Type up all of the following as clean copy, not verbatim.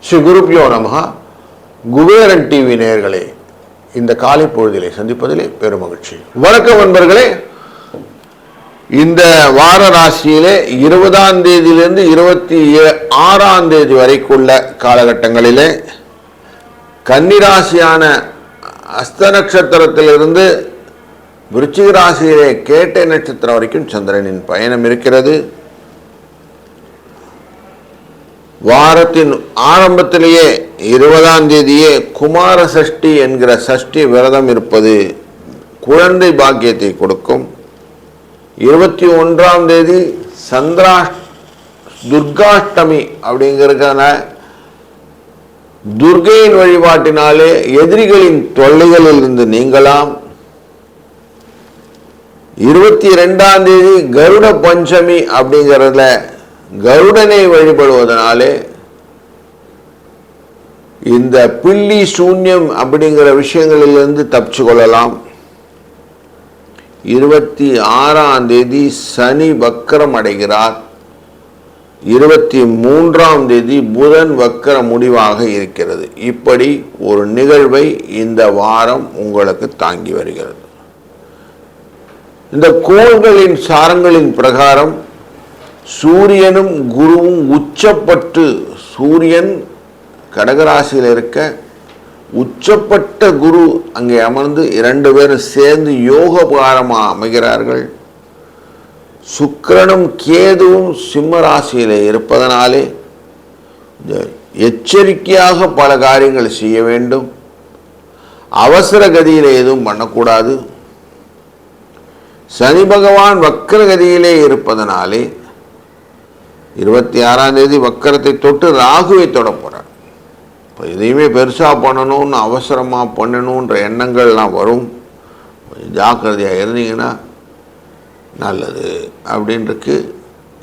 ஸ்ரீ குருப்யோ நமஹ. குபேரன் டிவி நேயர்களே, இந்த காலை பொழுதிலே சந்திப்பதிலே பெருமகிழ்ச்சி. வணக்கம் நண்பர்களே. இந்த வார ராசியிலே 20ஆம் தேதியிலிருந்து 26ஆம் தேதி வரைக்குள்ள காலகட்டங்களிலே கன்னிராசியான அஸ்த நட்சத்திரத்திலிருந்து விருச்சிக ராசியிலே கேட்டை நட்சத்திரம் வரைக்கும் சந்திரனின் பயணம் இருக்கிறது. வாரத்தின் ஆரம்பத்திலேயே 20ஆம் தேதியே குமார சஷ்டி என்கிற சஷ்டி விரதம் இருப்பது குழந்தை பாக்கியத்தை கொடுக்கும். 21ஆம் தேதி துர்காஷ்டமி அப்படிங்கிறதுக்கான துர்கையின் வழிபாட்டினாலே எதிரிகளின் தொல்லைகளில் இருந்து நீங்கலாம். 22ஆம் தேதி கருட பஞ்சமி அப்படிங்கிறதுல கருடனை வழிபடுவதனாலே இந்த பில்லி சூன்யம் அப்படிங்கிற விஷயங்களிலிருந்து தப்பிச்சு கொள்ளலாம். 26ஆம் தேதி சனி வக்கரம் அடைகிறார். 23ஆம் தேதி புதன் வக்கர முடிவாக இருக்கிறது. இப்படி ஒரு நிகழ்வை இந்த வாரம் உங்களுக்கு தாங்கி வருகிறது. இந்த கோள்களின் சாரங்களின் பிரகாரம் சூரியனும் குருவும் உச்சப்பட்டு, சூரியன் கடகராசியில் இருக்க உச்சப்பட்ட குரு அங்கே அமர்ந்து 2 பேரும் சேர்ந்து யோகபாரமாக அமைகிறார்கள். சுக்கிரனும் கேதுவும் சிம்ம ராசியில் இருப்பதனாலே எச்சரிக்கையாக பல காரியங்கள் செய்ய வேண்டும். அவசர கதியிலே எதுவும் பண்ணக்கூடாது. சனி பகவான் வக்கரகதியிலே இருப்பதனாலே 26ஆம் தேதி வக்கரத்தை தொட்டு ராகுவை தொட போகிறார். இப்போ எதையுமே பெருசாக பண்ணணும்னு அவசரமாக பண்ணணுன்ற எண்ணங்கள்லாம் வரும். ஜாக்கிரதையாக இருந்தீங்கன்னா நல்லது அப்படின்ட்டு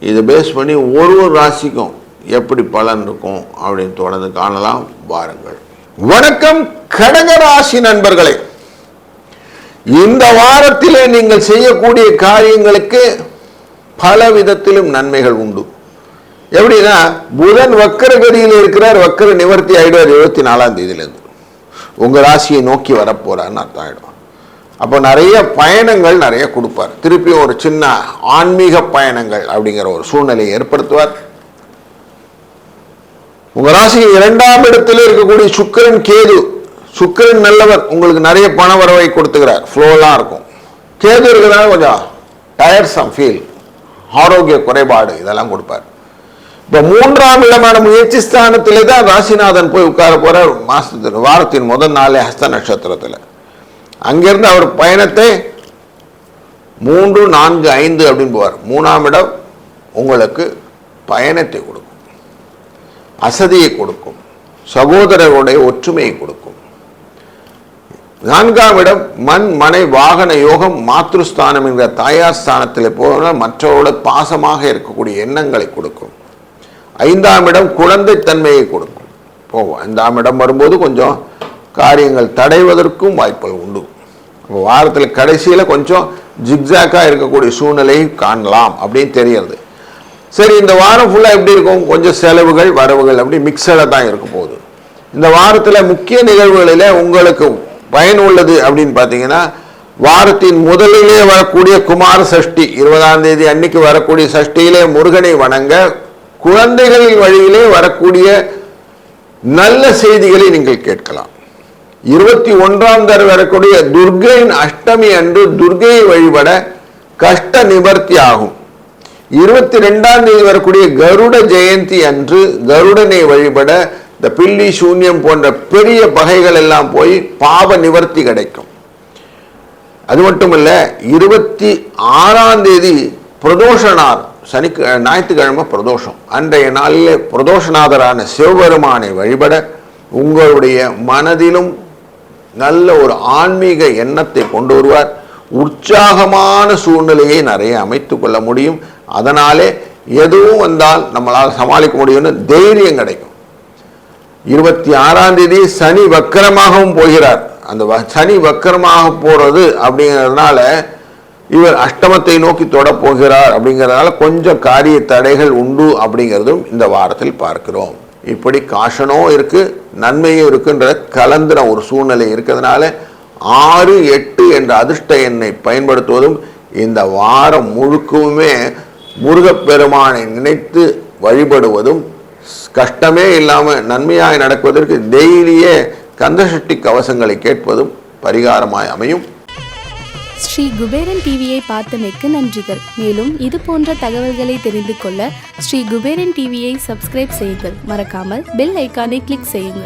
இதை பேஸ் பண்ணி ஒரு ராசிக்கும் எப்படி பலன் இருக்கும் அப்படின்னு தொடர்ந்து காணலாம். வாருங்கள். வணக்கம் கடகராசி நண்பர்களே. இந்த வாரத்திலே நீங்கள் செய்யக்கூடிய காரியங்களுக்கு பல விதத்திலும் நன்மைகள் உண்டு. எப்படின்னா, புதன் வக்கரகதியில் இருக்கிறார், வக்கர நிவர்த்தி ஆகிடுவார் 24ஆம் தேதியிலேருந்து. உங்கள் ராசியை நோக்கி வரப்போறான்னு அர்த்தம் ஆகிடும். அப்போ நிறைய பயணங்கள் நிறைய கொடுப்பார். திருப்பி ஒரு சின்ன ஆன்மீக பயணங்கள் அப்படிங்கிற ஒரு சூழ்நிலையை ஏற்படுத்துவார். உங்கள் ராசிக்கு 2ஆம் இடத்துல இருக்கக்கூடிய சுக்கிரன் கேது. சுக்கிரன் நல்லவர், உங்களுக்கு நிறைய பண வரவை கொடுத்துக்கிறார், ஃப்ளோலாம் இருக்கும். கேது இருக்கிறதால கொஞ்சம் டயர்சம் ஃபீல், ஆரோக்கிய குறைபாடு இதெல்லாம் கொடுப்பார். இப்போ 3ஆம் இடமான முயற்சி ஸ்தானத்திலே தான் ராசிநாதன் போய் உட்கார போறார். வாரத்தின் முதல் நாளே ஹஸ்த நட்சத்திரத்தில். அங்கிருந்து அவர் பயணத்தை 3, 4, 5 அப்படின்னு போவார். 3ஆம் இடம் உங்களுக்கு பயணத்தை கொடுக்கும், அசதியை கொடுக்கும், சகோதரர்களுடைய ஒற்றுமையை கொடுக்கும். 4ஆம் இடம் மண் மனை வாகன யோகம், மாத்ருஸ்தானம் என்கிற தாயார் ஸ்தானத்தில் போனால் மற்றவரோட பாசமாக இருக்கக்கூடிய எண்ணங்களை கொடுக்கும். 5ஆம் இடம் குழந்தை தன்மையை கொடுக்கும். 5ஆம் இடம் வரும்போது கொஞ்சம் காரியங்கள் தடைவதற்கும் வாய்ப்புகள் உண்டு. வாரத்தில் கடைசியில் கொஞ்சம் ஜிக்ஸாக்காக இருக்கக்கூடிய சூழ்நிலையை காணலாம் அப்படின்னு தெரிகிறது. சரி, இந்த வாரம் ஃபுல்லாக எப்படி இருக்கும்? கொஞ்சம் செலவுகள் வரவுகள் அப்படி மிக்சடாக தான் இருக்க போகுது. இந்த வாரத்தில் முக்கிய நிகழ்வுகளில் உங்களுக்கு பயனுள்ளது அப்படின்னு பார்த்தீங்கன்னா, வாரத்தின் முதலிலே வரக்கூடிய குமார சஷ்டி 20ஆம் தேதி அன்னைக்கு வரக்கூடிய சஷ்டியிலே முருகனை வணங்க, குழந்தைகளின் வழியிலே வரக்கூடிய நல்ல செய்திகளை நீங்கள் கேட்கலாம். 21ஆம் தேதி வரக்கூடிய துர்கையின் அஷ்டமி அன்று துர்கையை வழிபட கஷ்ட நிவர்த்தி ஆகும். 22ஆம் தேதி வரக்கூடிய கருட ஜெயந்தி அன்று கருடனை வழிபட இந்த பில்லி சூன்யம் போன்ற பெரிய பகைகள் எல்லாம் போய் பாவ நிவர்த்தி கிடைக்கும். அது மட்டுமல்ல, 26ஆம் தேதி பிரதோஷனார், ஞாயிற்றுக்கிழமை பிரதோஷம். அன்றைய நாளிலே பிரதோஷநாதரான சிவபெருமானை வழிபட உங்களுடைய மனதிலும் நல்ல ஒரு ஆன்மீக எண்ணத்தை கொண்டு வருவார். உற்சாகமான சூழ்நிலையை நிறைய அமைத்து கொள்ள முடியும். அதனாலே எதுவும் வந்தால் நம்மளால் சமாளிக்க முடியும்னு தைரியம் கிடைக்கும். 26ஆம் தேதி சனி வக்கரமாகவும் போகிறார். அந்த சனி வக்கரமாக போறது அப்படிங்கிறதுனால இவர் அஷ்டமத்தை நோக்கி தொடப்போகிறார் அப்படிங்கிறதுனால கொஞ்சம் காரிய தடைகள் உண்டு அப்படிங்கிறதும் இந்த வாரத்தில் பார்க்கிறோம். இப்படி காஷனும் இருக்கு, நன்மையும் இருக்குன்ற கலந்துன ஒரு சூழ்நிலை இருக்கிறதுனால 6, 8 என்ற அதிர்ஷ்ட எண்ணை பயன்படுத்துவதும் இந்த வாரம் முழுக்கவுமே முருகப்பெருமானை நினைத்து வழிபடுவதும் கஷ்டமே இல்லாமல் நன்மையாய் நடக்குவதற்கு டெய்லியே கந்தசஷ்டி கவசங்களை கேட்பதும் பரிகாரமாய் அமையும். ஸ்ரீ குபேரன் டிவியை பார்த்தமைக்கு நன்றிகள். மேலும் இது போன்ற தகவல்களை தெரிந்து கொள்ள ஸ்ரீ குபேரன் டிவியை சப்ஸ்கிரைப் செய்யுங்கள். மறக்காமல் பெல் ஐக்கானை கிளிக் செய்யுங்கள்.